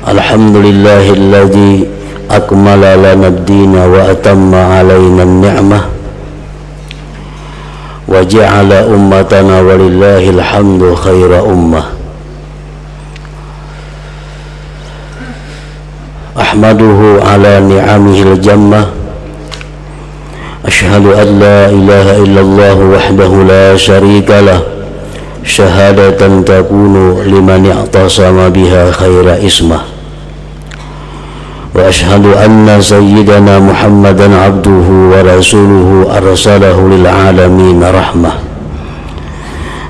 Alhamdulillahilladzi akmala lana ad-dina wa atamma alaina an-ni'mah wa ja'ala ummatana walillahil hamdu khaira ummah. Ahmaduhu ala ni'amihil jammah. Ashhadu an la ilaha illallah wahdahu la syarika lah, syahadatan takunu liman i'tasama biha khaira ismah. Wa ashhadu anna sayyidana Muhammadan abduhu wa rasuluhu arsalahu lil alamin rahmah.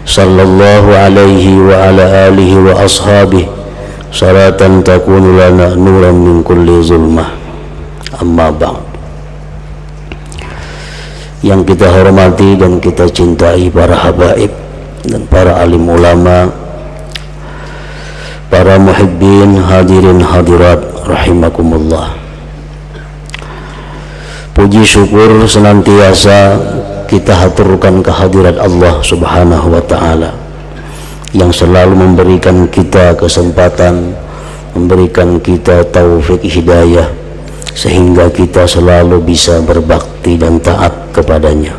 Sallallahu alaihi wa ala alihi wa ashabihi salatan takunu lana nuran min kulli zulmah. Amma ba'd. Yang kita hormati dan kita cintai para habaib dan para alim ulama, para muhibbin, hadirin hadirat rahimakumullah. Puji syukur senantiasa kita haturkan kehadirat Allah Subhanahu wa ta'ala yang selalu memberikan kita kesempatan, memberikan kita taufik hidayah sehingga kita selalu bisa berbakti dan taat kepadanya.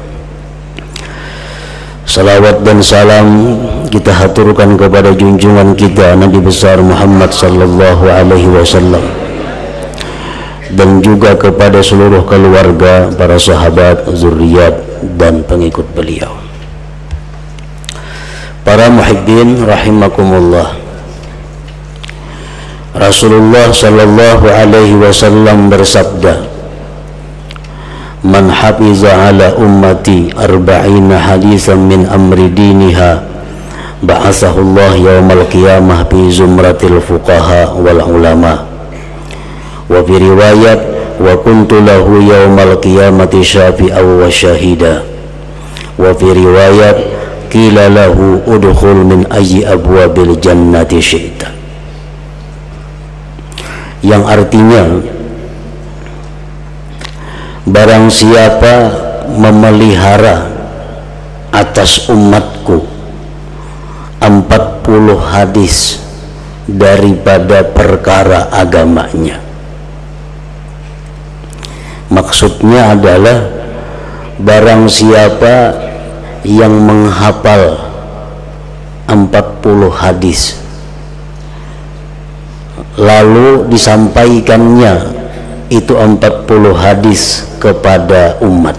Salawat dan salam kita haturkan kepada junjungan kita Nabi besar Muhammad sallallahu alaihi wasallam dan juga kepada seluruh keluarga, para sahabat, zuriat dan pengikut beliau. Para muhibbin rahimakumullah. Rasulullah sallallahu alaihi wasallam bersabda, "Man hafiza ala ummati arba'ina hadisan min amri diniha ba'athahu Allah yawmal qiyamah fi zumratil fuqaha wal ulama." Wa fi riwayat, "Wa kuntu lahu yawmal qiyamati syafi'aw wa syahida." Wa fi riwayat, "Qila lahu udkhul min ayyi abwabil jannati syi'ta." Yang artinya, barang siapa memelihara atas umatku 40 hadis daripada perkara agamanya. Maksudnya adalah barang siapa yang menghafal 40 hadis lalu disampaikannya itu 40 hadis kepada umat,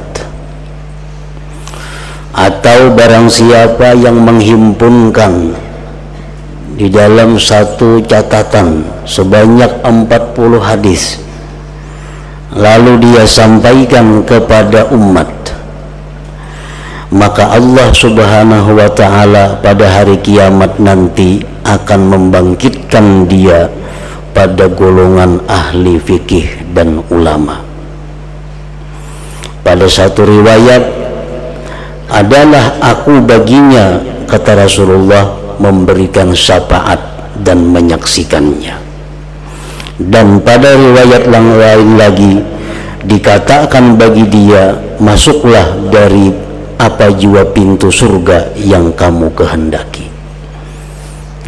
atau barang siapa yang menghimpunkan di dalam satu catatan sebanyak 40 hadis lalu dia sampaikan kepada umat, maka Allah Subhanahu wa ta'ala pada hari kiamat nanti akan membangkitkan dia pada golongan ahli fikih dan ulama. Pada satu riwayat, adalah aku baginya, kata Rasulullah, memberikan syafaat dan menyaksikannya. Dan pada riwayat yang lain lagi dikatakan bagi dia, masuklah dari apa jua pintu surga yang kamu kehendaki.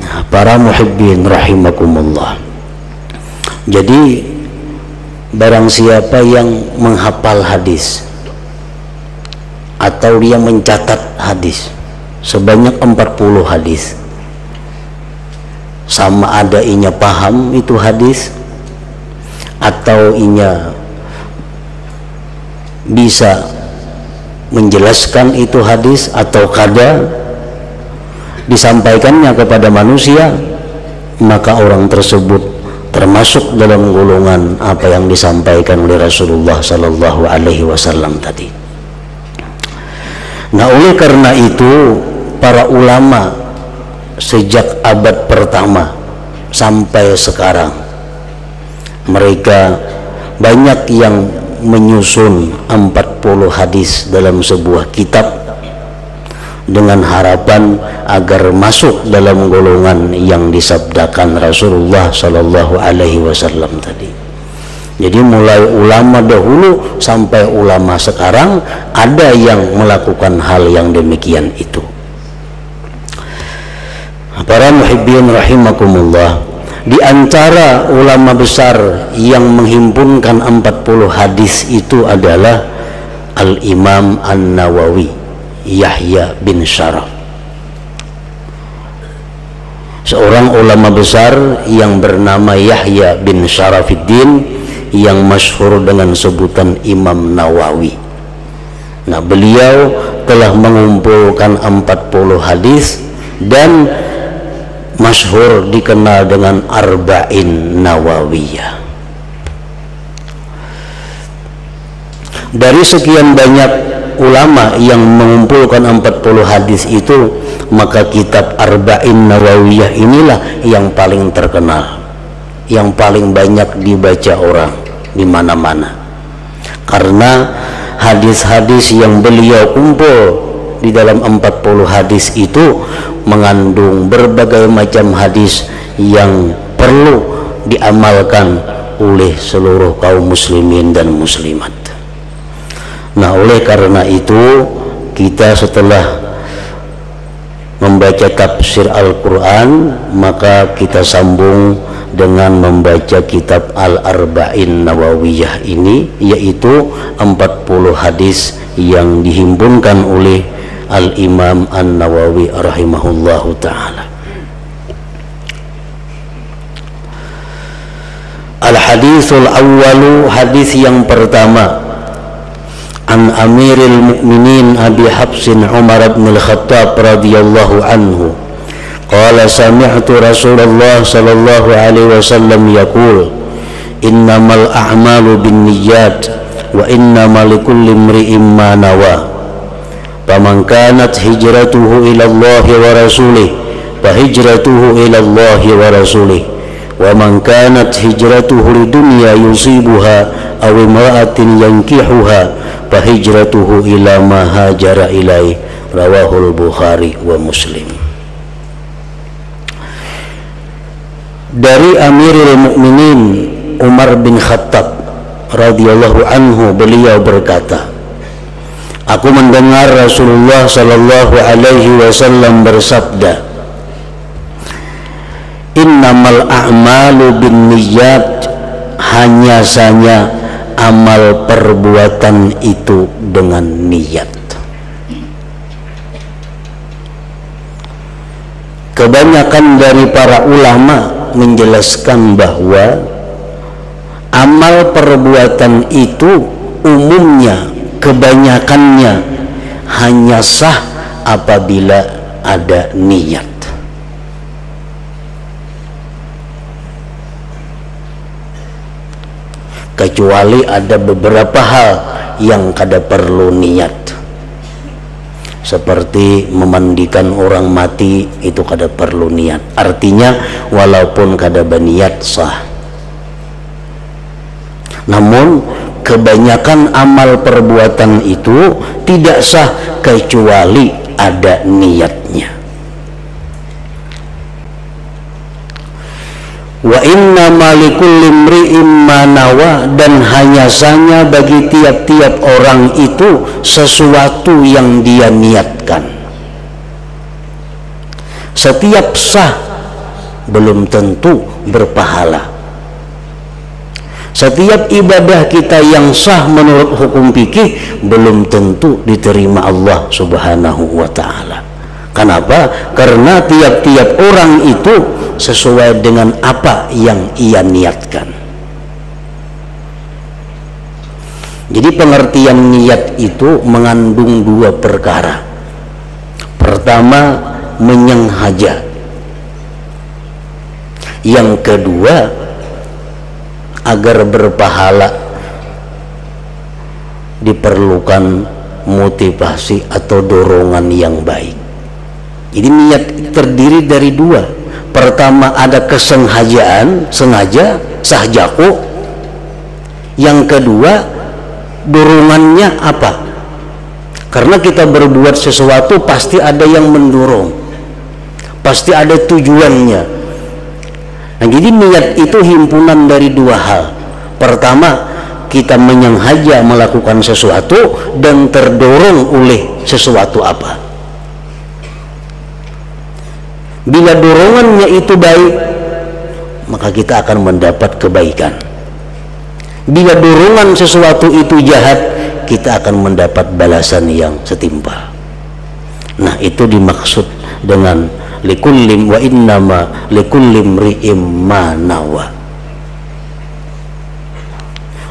Nah, para muhibbin rahimakumullah. Jadi barang siapa yang menghafal hadis atau dia mencatat hadis sebanyak 40 hadis, sama ada inya paham itu hadis atau inya bisa menjelaskan itu hadis atau kada disampaikannya kepada manusia, maka orang tersebut termasuk dalam golongan apa yang disampaikan oleh Rasulullah sallallahu alaihi wasallam tadi. Nah, oleh karena itu para ulama sejak abad pertama sampai sekarang mereka banyak yang menyusun 40 hadis dalam sebuah kitab dengan harapan agar masuk dalam golongan yang disabdakan Rasulullah sallallahu alaihi wasallam tadi. Jadi mulai ulama dahulu sampai ulama sekarang ada yang melakukan hal yang demikian itu. Para muhibbin rahimakumullah, Di antara ulama besar yang menghimpunkan 40 hadis itu adalah Al-Imam An-Nawawi, Yahya bin Syaraf, seorang ulama besar yang bernama Yahya bin Syarafiddin yang masyhur dengan sebutan Imam Nawawi. Nah, beliau telah mengumpulkan 40 hadis dan masyhur dikenal dengan Arba'in Nawawiyah. Dari sekian banyak ulama yang mengumpulkan 40 hadis itu, maka kitab Arba'in Nawawiyah inilah yang paling terkenal, yang paling banyak dibaca orang di mana-mana. Karena hadis-hadis yang beliau kumpul di dalam 40 hadis itu mengandung berbagai macam hadis yang perlu diamalkan oleh seluruh kaum muslimin dan muslimat. Nah, oleh karena itu kita setelah membaca tafsir Al-Quran, maka kita sambung dengan membaca kitab Al-Arba'in Nawawiyah ini, yaitu 40 hadis yang dihimpunkan oleh Al-Imam An-Nawawi rahimahullahu ta'ala. Al-hadithul awwalu, hadis yang pertama, an Amiril Mu'minin Abi Hafsin Umar bin Al-Khattab radhiyallahu anhu qala sami'tu Rasulullah sallallahu alaihi wasallam yaqul innamal a'malu binniyat wa innamal likulli imri'in ma nawa faman kanat hijratuhu ila Allah wa rasulih fa hijratuhu ila Allah wa rasulih wa man kanat hijratuhu lidunya yusibuha aw imra'atin yankihuha fa hijratuhu ila ma hajara ilaih, rawahul Bukhari wa Muslim. Dari Amirul Mukminin Umar bin Khattab radhiyallahu anhu, beliau berkata, aku mendengar Rasulullah sallallahu alaihi wasallam bersabda, innamal a'malu binniyat, hanya saja amal perbuatan itu dengan niat. Kebanyakan dari para ulama menjelaskan bahwa amal perbuatan itu umumnya, kebanyakannya hanya sah apabila ada niat. Kecuali ada beberapa hal yang kada perlu niat, seperti memandikan orang mati, itu kada perlu niat. Artinya walaupun kada berniat sah. Namun kebanyakan amal perbuatan itu tidak sah kecuali ada niatnya. Wa inna malikulli imri'in ma nawa, dan hanya saja bagi tiap-tiap orang itu sesuatu yang dia niatkan. Setiap sah belum tentu berpahala. Setiap ibadah kita yang sah menurut hukum fikih belum tentu diterima Allah Subhanahu wa ta'ala. Kenapa? Karena tiap-tiap orang itu sesuai dengan apa yang ia niatkan. Jadi pengertian niat itu mengandung dua perkara. Pertama, menyengaja. Yang kedua, agar berpahala diperlukan motivasi atau dorongan yang baik. Jadi niat terdiri dari dua. Pertama, ada kesengajaan, sengaja, sahjaku. Yang kedua, dorongannya apa? Karena kita berbuat sesuatu pasti ada yang mendorong, pasti ada tujuannya. Nah, jadi niat itu himpunan dari dua hal. Pertama, kita menyengaja melakukan sesuatu dan terdorong oleh sesuatu apa. Bila dorongannya itu baik, maka kita akan mendapat kebaikan. Bila dorongan sesuatu itu jahat, kita akan mendapat balasan yang setimpal. Nah, itu dimaksud dengan likullim wa innama likullim ri'im ma nawa.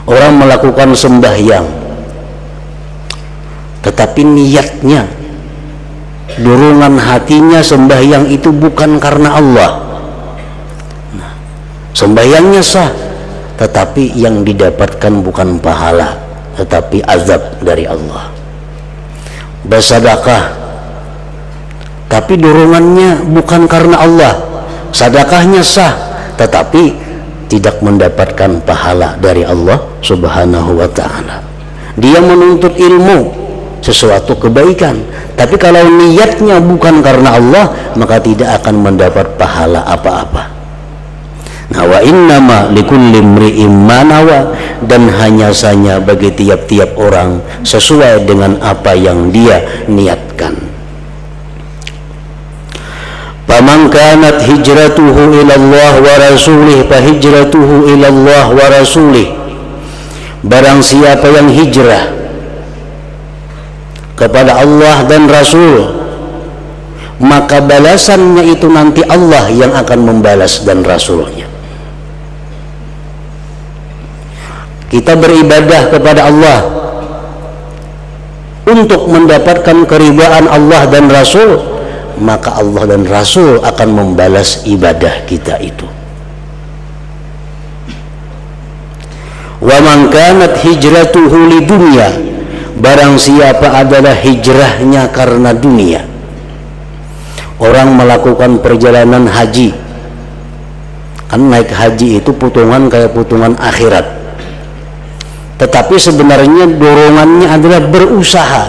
Orang melakukan sembahyang, tetapi niatnya, dorongan hatinya sembahyang itu bukan karena Allah. Nah, sembahyangnya sah, tetapi yang didapatkan bukan pahala, tetapi azab dari Allah. Bersedekah, tapi dorongannya bukan karena Allah, sedekahnya sah, tetapi tidak mendapatkan pahala dari Allah Subhanahu wa ta'ala. Dia menuntut ilmu, sesuatu kebaikan, tapi kalau niatnya bukan karena Allah, maka tidak akan mendapat pahala apa-apa. Nah, wa innama likulli imri'in ma nawa, dan hanya saja bagi tiap-tiap orang sesuai dengan apa yang dia niatkan. Faman kanat hijratuhu ila Allah wa rasulih fa hijratuhu ila Allah wa rasulih. Barang siapa yang hijrah kepada Allah dan Rasul, maka balasannya itu nanti Allah yang akan membalas dan Rasulnya. Kita beribadah kepada Allah untuk mendapatkan keridhaan Allah dan Rasul, maka Allah dan Rasul akan membalas ibadah kita itu. Wa man kanat hijratuhu lidunya, barang siapa adalah hijrahnya karena dunia. Orang melakukan perjalanan haji, kan naik haji itu putungan kayak putungan akhirat, tetapi sebenarnya dorongannya adalah berusaha,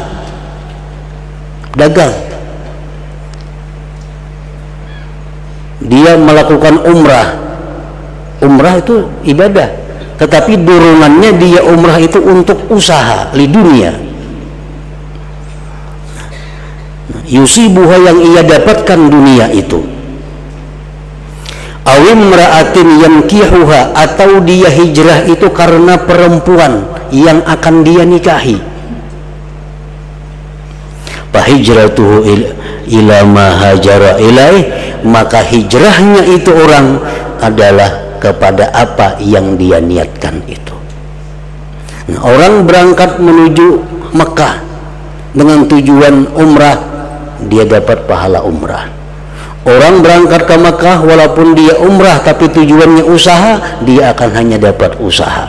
dagang. Dia melakukan umrah, umrah itu ibadah, tetapi dorongannya dia umrah itu untuk usaha di dunia. Yusibuha, yang ia dapatkan dunia itu. Awim ra'atin yankihuha, atau dia hijrah itu karena perempuan yang akan dia nikahi. Fahijratuhu ila ma hajara ilaih, maka hijrahnya itu orang adalah kepada apa yang dia niatkan itu. Nah, orang berangkat menuju Mekah dengan tujuan umrah, dia dapat pahala umrah. Orang berangkat ke Mekah walaupun dia umrah tapi tujuannya usaha, dia akan hanya dapat usaha.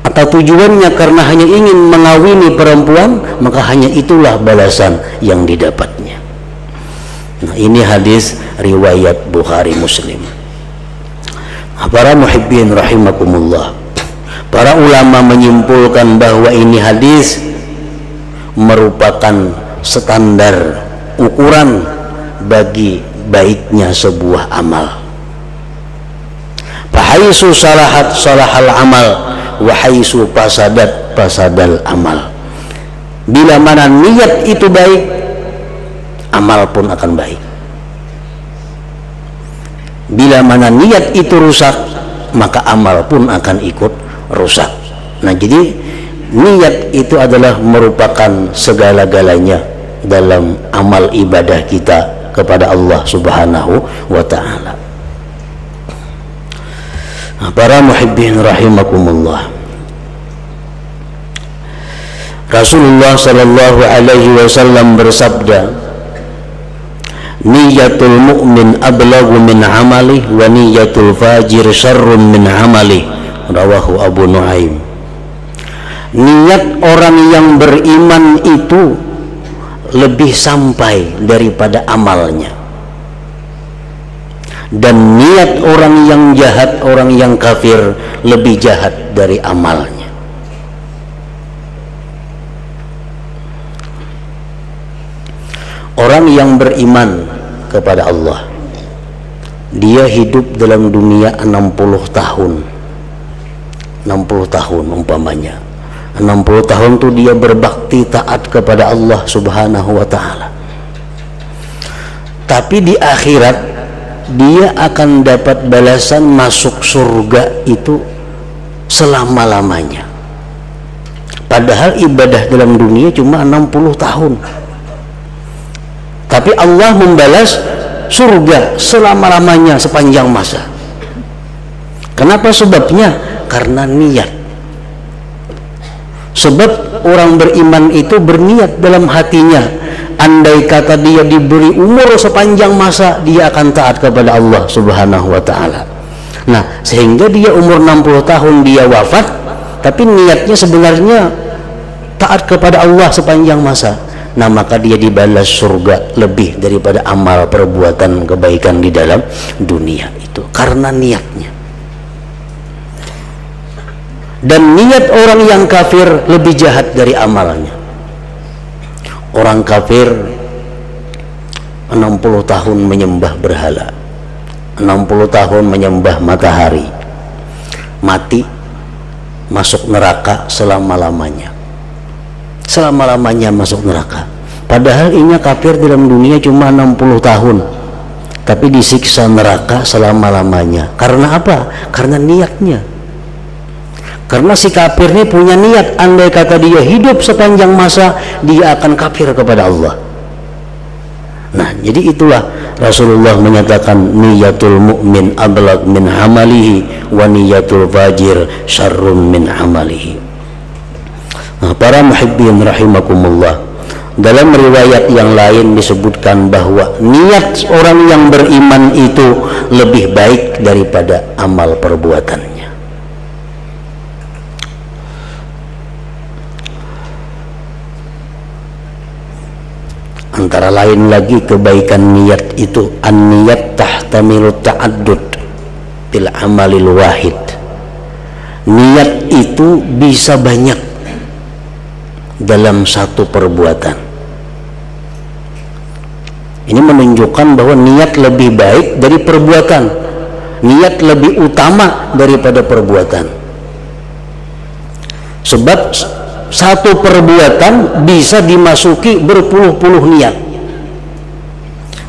Atau tujuannya karena hanya ingin mengawini perempuan, maka hanya itulah balasan yang didapatnya. Nah, ini hadis riwayat Bukhari Muslim. Para muhibbin rahimakumullah, para ulama menyimpulkan bahwa ini hadis merupakan standar ukuran bagi baiknya sebuah amal. Fahaisu salahat salahal amal, wa haisu fasadat fasadal amal. Bila mana niat itu baik, amal pun akan baik. Bila mana niat itu rusak, maka amal pun akan ikut rusak. Nah, jadi niat itu adalah merupakan segala-galanya dalam amal ibadah kita kepada Allah Subhanahu wa ta'ala. Nah, para muhibbin rahimakumullah, Rasulullah sallallahu alaihi wasallam bersabda, niyatul mu'min ablagu min amalih wa niyatul fajir syarrun min amalih. Rawahu Abu Nuaim. Niat orang yang beriman itu lebih sampai daripada amalnya, dan niat orang yang jahat, orang yang kafir, lebih jahat dari amalnya. Orang yang beriman kepada Allah, dia hidup dalam dunia 60 tahun 60 tahun umpamanya. 60 tahun itu dia berbakti taat kepada Allah Subhanahu wa ta'ala. Tapi di akhirat dia akan dapat balasan masuk surga itu selama-lamanya. Padahal ibadah dalam dunia cuma 60 tahun. Tapi Allah membalas surga selama-lamanya, sepanjang masa. Kenapa sebabnya? Karena niat. Sebab orang beriman itu berniat dalam hatinya, andai kata dia diberi umur sepanjang masa, dia akan taat kepada Allah Subhanahu wa ta'ala. Nah, sehingga dia umur 60 tahun dia wafat, tapi niatnya sebenarnya taat kepada Allah sepanjang masa. Nah, maka dia dibalas surga lebih daripada amal perbuatan kebaikan di dalam dunia itu, karena niatnya. Dan niat orang yang kafir lebih jahat dari amalnya. Orang kafir 60 tahun menyembah berhala, 60 tahun menyembah matahari, mati masuk neraka selama-lamanya. Selama-lamanya masuk neraka. Padahal ini kafir dalam dunia cuma 60 tahun, tapi disiksa neraka selama-lamanya. Karena apa? Karena niatnya. Karena si kafir ini punya niat, andai kata dia hidup sepanjang masa, dia akan kafir kepada Allah. Nah, jadi itulah Rasulullah menyatakan niyatul mu'min ablag min amalihi wa niyatul fajir syarrun min amalihi. Nah, para muhibbin rahimakumullah, dalam riwayat yang lain disebutkan bahwa niat orang yang beriman itu lebih baik daripada amal perbuatannya. Antara lain lagi kebaikan niat itu, an-niyat tahtamilu ta'addud bil amalil wahid. Niat itu bisa banyak dalam satu perbuatan. Ini menunjukkan bahwa niat lebih baik dari perbuatan. Niat lebih utama daripada perbuatan. Sebab satu perbuatan bisa dimasuki berpuluh-puluh niat.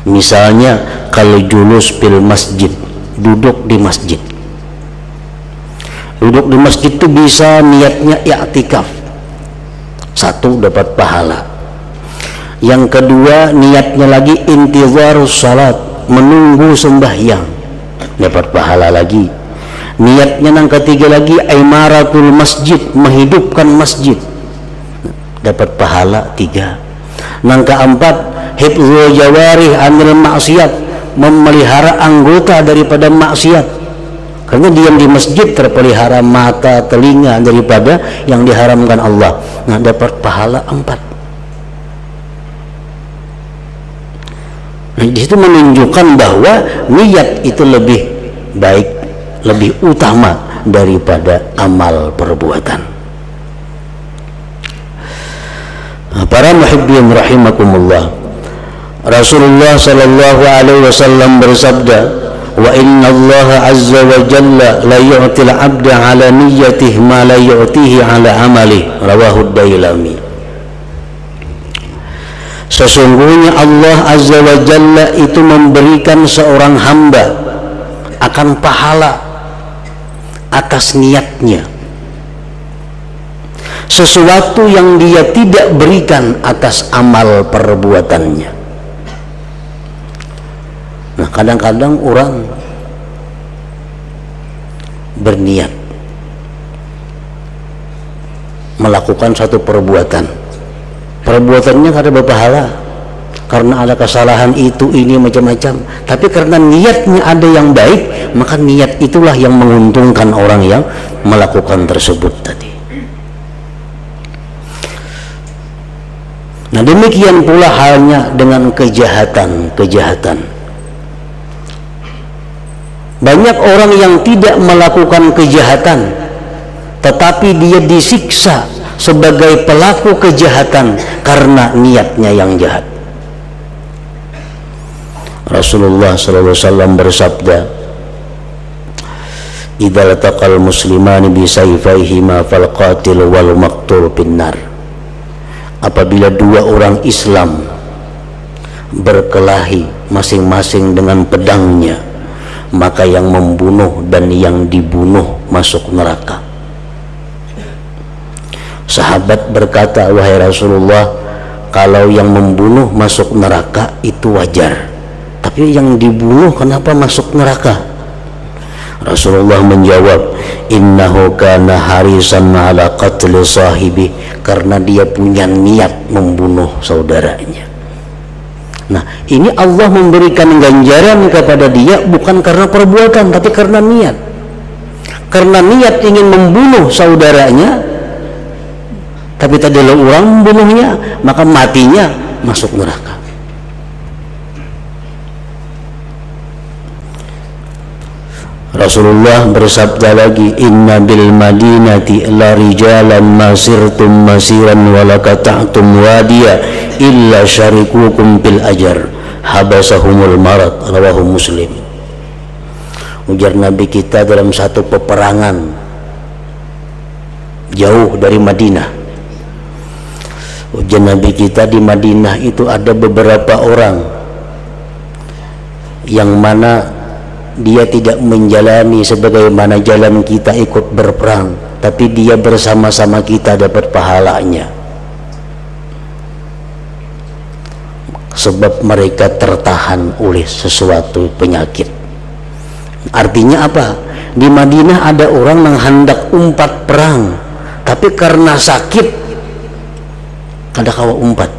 Misalnya kalau julus fil masjid, duduk di masjid. Duduk di masjid itu bisa niatnya i'tikaf, satu dapat pahala. Yang kedua niatnya lagi intizarus salat, menunggu sembahyang, dapat pahala lagi. Niatnya yang ketiga lagi imaratul masjid, menghidupkan masjid, dapat pahala 3. Yang keempat hifdzul jawarih anil maksiat, memelihara anggota daripada maksiat. Karena diam di masjid terpelihara mata, telinga daripada yang diharamkan Allah. Nah, dapat pahala 4. Nah, di situ menunjukkan bahwa niat itu lebih baik, lebih utama daripada amal perbuatan. Para muhibbin rahimakumullah, Rasulullah sallallahu alaihi wasallam bersabda, wa inna Allah azza wa jalla la yu'til 'abda 'ala niyyatihi ma la yu'tihi 'ala amalihi, rawahu Dailami. Sesungguhnya Allah azza wa jalla itu memberikan seorang hamba akan pahala atas niatnya sesuatu yang dia tidak berikan atas amal perbuatannya. Nah, kadang-kadang orang berniat melakukan satu perbuatan, perbuatannya kada berpahala karena ada kesalahan itu ini macam-macam, tapi karena niatnya ada yang baik, maka niat itulah yang menguntungkan orang yang melakukan tersebut tadi. Nah, demikian pula halnya dengan kejahatan-kejahatan. Banyak orang yang tidak melakukan kejahatan, tetapi dia disiksa sebagai pelaku kejahatan karena niatnya yang jahat. Rasulullah sallallahu alaihi wasallam bersabda, "Idza lataqal muslimani bi sayfayhima fal qatil wal maqtul finnar." Apabila dua orang Islam berkelahi masing-masing dengan pedangnya, maka yang membunuh dan yang dibunuh masuk neraka. Sahabat berkata, wahai Rasulullah, kalau yang membunuh masuk neraka itu wajar, tapi yang dibunuh kenapa masuk neraka? Rasulullah menjawab, innahu kana harisan ala qatli sahibi, karena dia punya niat membunuh saudaranya. Nah, ini Allah memberikan ganjaran kepada dia bukan karena perbuatan, tapi karena niat. Karena niat ingin membunuh saudaranya, tapi tadi orang membunuhnya, maka matinya masuk neraka. Rasulullah bersabda lagi, inna bil madinati la rijalan masirtum masiran walakata'tum wadiya illa syarikukum bil ajar habasahumul marad, rawahu Muslim. Ujar Nabi kita dalam satu peperangan jauh dari Madinah. Ujar Nabi kita di Madinah itu ada beberapa orang yang mana dia tidak menjalani sebagaimana jalan kita ikut berperang, tapi dia bersama-sama kita dapat pahalanya, sebab mereka tertahan oleh sesuatu penyakit. Artinya apa? Di Madinah ada orang yang hendak umpat perang, tapi karena sakit kada kawa umpat,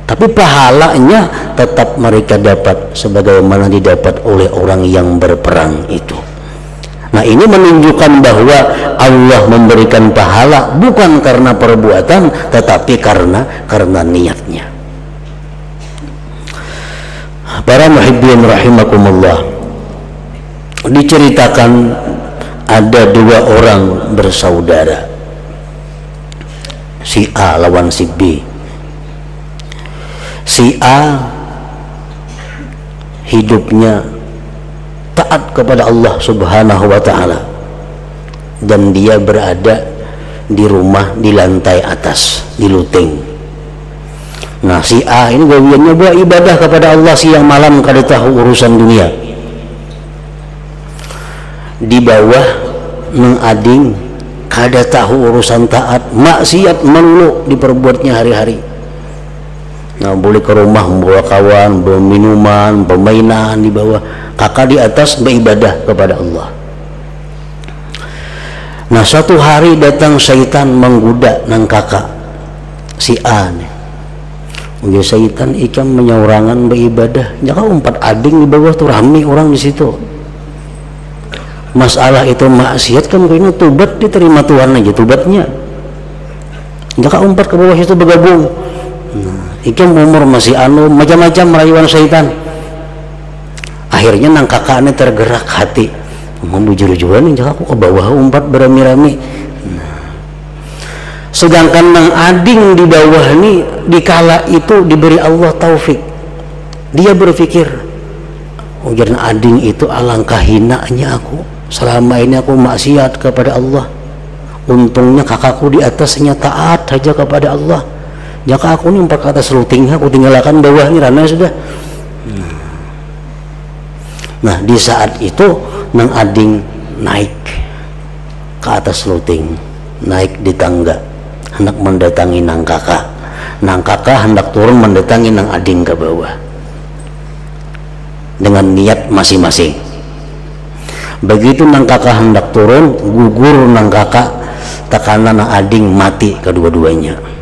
tapi pahalanya tetap mereka dapat sebagaimana didapat oleh orang yang berperang itu. Nah, ini menunjukkan bahwa Allah memberikan pahala bukan karena perbuatan, tetapi karena niatnya. Para muhibbin rahimakumullah, diceritakan ada dua orang bersaudara, si A lawan si B. Si A hidupnya taat kepada Allah Subhanahu wa ta'ala, dan dia berada di rumah di lantai atas, di luteng. Nah, si A ini gawiannya beribadah kepada Allah siang malam, kada tahu urusan dunia. Di bawah neng ading kada tahu urusan taat, maksiat melulu diperbuatnya hari-hari. Nah, boleh ke rumah membawa kawan, bawa minuman, permainan di bawah, kakak di atas beribadah kepada Allah. Nah, suatu hari datang syaitan menggoda nang kakak si A nih. Udah syaitan ikan menyaurangan beribadah, jangan umpat ading di bawah tuh rame orang di situ. Masalah itu maksiat kan kayaknya tobat diterima Tuhan aja tobatnya. Jangan umpat ke bawah itu bergabung. Nah, ikan umur masih macam-macam rayuan syaitan. Akhirnya nang kakaknya tergerak hati, mau bujur-bujuran jangan aku ke bawah umpat berami-rami. Nah, sedangkan nang ading di bawah ini dikala itu diberi Allah taufik, dia berpikir, ujar ading itu alangkah hinanya aku, selama ini aku maksiat kepada Allah, untungnya kakakku di atasnya taat saja kepada Allah. Jika aku ini empat ke atas luting, aku tinggalkan bawah ini rana sudah. Nah, di saat itu nang ading naik ke atas luting, naik di tangga, hendak mendatangi nang kakak. Nang kakak hendak turun mendatangi nang ading ke bawah dengan niat masing-masing. Begitu nang kakak hendak turun, gugur nang kakak, tekanan nang ading mati kedua-duanya.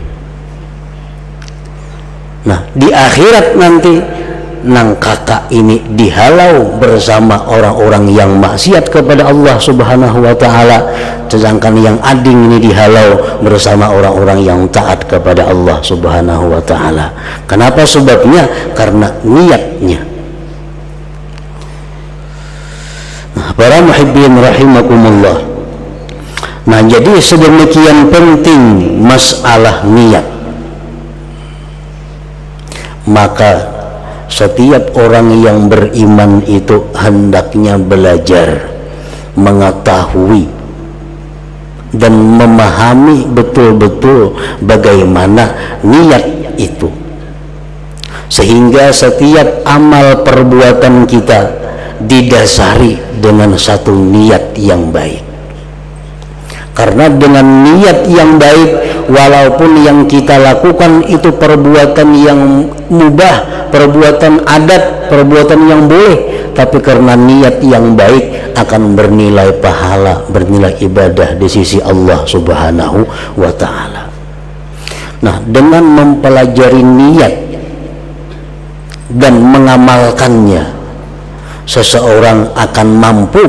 Nah, di akhirat nanti nang kakak ini dihalau bersama orang-orang yang maksiat kepada Allah Subhanahu wa ta'ala, sedangkan yang ading ini dihalau bersama orang-orang yang taat kepada Allah Subhanahu wa ta'ala. Kenapa sebabnya? Karena niatnya. Nah, para muhibbin rahimakumullah, nah jadi sedemikian penting masalah niat. Maka setiap orang yang beriman itu hendaknya belajar mengetahui dan memahami betul-betul bagaimana niat itu, sehingga setiap amal perbuatan kita didasari dengan satu niat yang baik. Karena dengan niat yang baik, walaupun yang kita lakukan itu perbuatan yang mubah, perbuatan adat, perbuatan yang boleh, tapi karena niat yang baik akan bernilai pahala, bernilai ibadah di sisi Allah Subhanahu wa ta'ala. Nah, dengan mempelajari niat dan mengamalkannya, seseorang akan mampu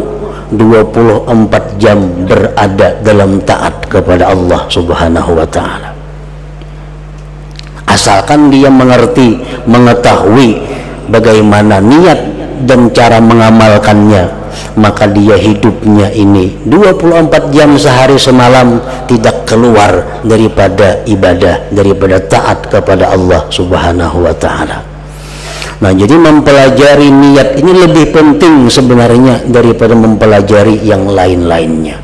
24 jam berada dalam taat kepada Allah Subhanahu wa ta'ala. Asalkan dia mengerti, mengetahui bagaimana niat dan cara mengamalkannya, maka dia hidupnya ini 24 jam sehari semalam tidak keluar daripada ibadah, daripada taat kepada Allah Subhanahu wa ta'ala. Nah, jadi mempelajari niat ini lebih penting sebenarnya daripada mempelajari yang lain-lainnya.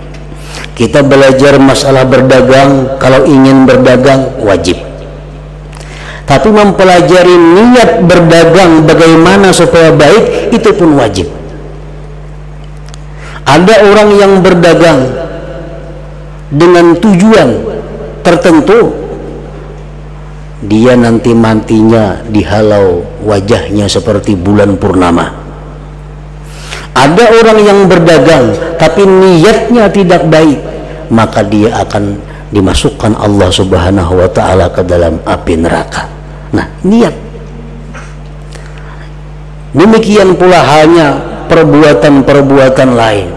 Kita belajar masalah berdagang, kalau ingin berdagang wajib. Tapi mempelajari niat berdagang bagaimana supaya baik, itu pun wajib. Ada orang yang berdagang dengan tujuan tertentu, dia nanti mantinya dihalau wajahnya seperti bulan purnama. Ada orang yang berdagang tapi niatnya tidak baik, maka dia akan dimasukkan Allah Subhanahu wa ta'ala ke dalam api neraka. Nah, niat. Demikian pula halnya perbuatan-perbuatan lain.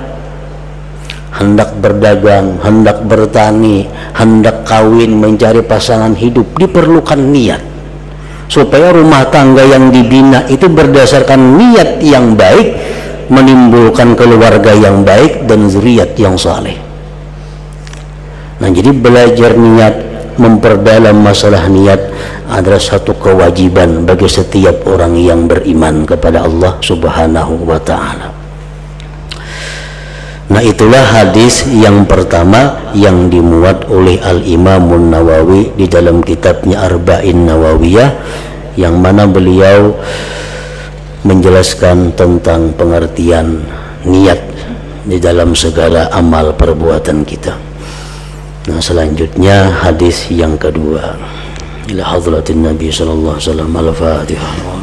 Hendak berdagang, hendak bertani, hendak kawin, mencari pasangan hidup, diperlukan niat supaya rumah tangga yang dibina itu berdasarkan niat yang baik, menimbulkan keluarga yang baik dan zuriat yang saleh. Nah, jadi belajar niat, memperdalam masalah niat adalah satu kewajiban bagi setiap orang yang beriman kepada Allah Subhanahu wa ta'ala. Nah, itulah hadis yang pertama yang dimuat oleh Al-Imamun Nawawi di dalam kitabnya Arba'in Nawawiyah, yang mana beliau menjelaskan tentang pengertian niat di dalam segala amal perbuatan kita. Nah, selanjutnya hadis yang kedua. Ila hadratin Nabi sallallahu alaihi wasallam. Al-Fatihah.